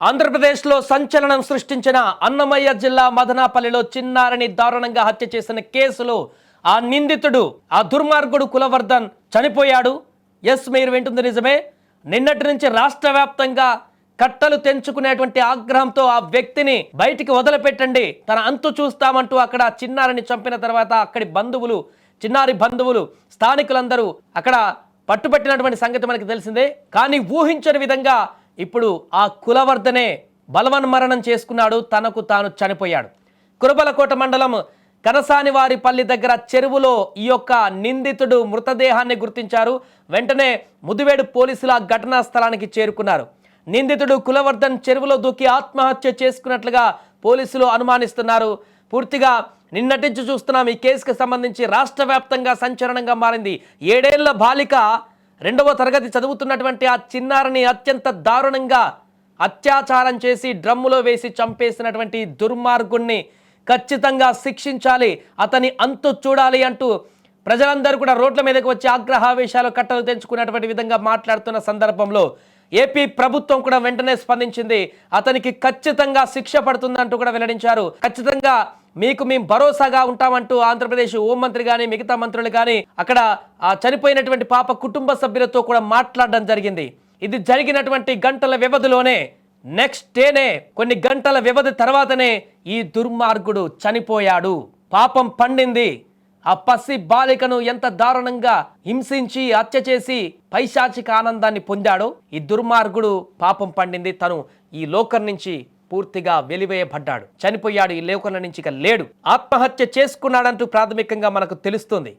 ఆంధ్రప్రదేశ్లో సంచలనం సృష్టించిన అన్నమయ్య జిల్లా మదనాపల్లిలో చిన్నారిని దారుణంగా హత్య చేసిన కేసులో ఆ నిందితుడు ఆ దుర్మార్గుడు కులవర్ధన్ చనిపోయాడు. ఎస్, మీరు వింటుంది నిజమే. నిన్నటి నుంచి రాష్ట్ర వ్యాప్తంగా కట్టలు తెంచుకునేటువంటి ఆగ్రహంతో ఆ వ్యక్తిని బయటికి వదిలిపెట్టండి, తన అంతు చూస్తామంటూ అక్కడ చిన్నారిని చంపిన తర్వాత అక్కడి బంధువులు, చిన్నారి బంధువులు, స్థానికులందరూ అక్కడ పట్టుబట్టినటువంటి సంగతి మనకు తెలిసిందే. కానీ ఊహించని విధంగా ఇప్పుడు ఆ కులవర్ధనే బలవన్మరణం చేసుకున్నాడు, తనకు తాను చనిపోయాడు. కురబలకోట మండలం కనసానివారిపల్లి దగ్గర చెరువులో ఈ యొక్క నిందితుడు మృతదేహాన్ని గుర్తించారు. వెంటనే ముదివేడు పోలీసుల ఘటనా స్థలానికి చేరుకున్నారు. నిందితుడు కులవర్ధన్ చెరువులో దూకి ఆత్మహత్య చేసుకున్నట్లుగా పోలీసులు అనుమానిస్తున్నారు. పూర్తిగా నిన్నటి నుంచి చూస్తున్నాం. ఈ కేసుకు సంబంధించి రాష్ట్ర వ్యాప్తంగా సంచలనంగా మారింది. 7 ఏళ్ల బాలిక 2వ తరగతి చదువుతున్నటువంటి ఆ చిన్నారిని అత్యంత దారుణంగా అత్యాచారం చేసి డ్రమ్ములో వేసి చంపేసినటువంటి దుర్మార్గుణ్ణి ఖచ్చితంగా శిక్షించాలి, అతని అంతు చూడాలి అంటూ ప్రజలందరూ కూడా రోడ్ల మీదకి వచ్చి ఆగ్రహావేశాలు కట్టలు తెంచుకున్నటువంటి విధంగా మాట్లాడుతున్న సందర్భంలో ఏపీ ప్రభుత్వం కూడా వెంటనే స్పందించింది. అతనికి ఖచ్చితంగా శిక్ష పడుతుందంటూ కూడా వెల్లడించారు. ఖచ్చితంగా మీకు మేము భరోసాగా ఉంటామంటూ ఆంధ్రప్రదేశ్ హోంమంత్రి కానీ మిగతా మంత్రులు కానీ అక్కడ ఆ చనిపోయినటువంటి పాప కుటుంబ సభ్యులతో కూడా మాట్లాడడం జరిగింది. ఇది జరిగినటువంటి గంటల వ్యవధిలోనే, నెక్స్ట్ డేనే, కొన్ని గంటల వ్యవధి తర్వాతనే ఈ దుర్మార్గుడు చనిపోయాడు. పాపం పండింది. ఆ పసి బాలికను ఎంత దారుణంగా హింసించి హత్య చేసి పైశాచిక ఆనందాన్ని పొందాడో ఈ దుర్మార్గుడు పాపం పండింది. తను ఈ లోకం నుంచి పూర్తిగా వెలివేయబడ్డాడు, చనిపోయాడు. ఈ లోకంలో నుంచి ఇక లేడు, ఆత్మహత్య చేసుకున్నాడంటూ ప్రాథమికంగా మనకు తెలుస్తుంది.